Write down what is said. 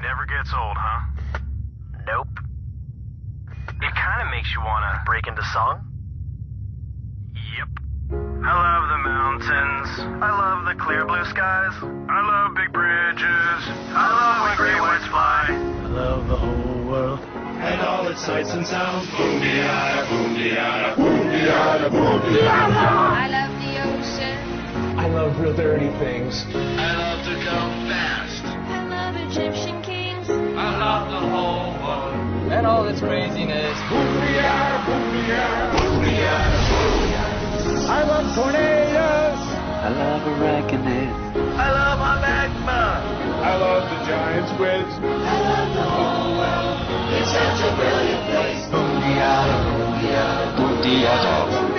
Never gets old, huh? Nope. It kind of makes you want to Break into song? Yep. I love the mountains. I love the clear blue skies. I love big bridges. I love when great whites fly. I love the whole world and all its sights and sounds. Boom-de-yada, boom-de-yada, boom-de-yada, boom-de-yada. I love the ocean. I love real dirty things. I love to go fast. I love Egyptian kings. I love the whole world And all its craziness. Boom-de-yada, boom-de-yada, boom-de-yada, boom-de-yada. I love tornadoes. I love arachnids. I love my magma. I love the giant squids. I love the whole world. It's such a brilliant place. Boom-de-yada, boom-de-yada, boom-de-yada.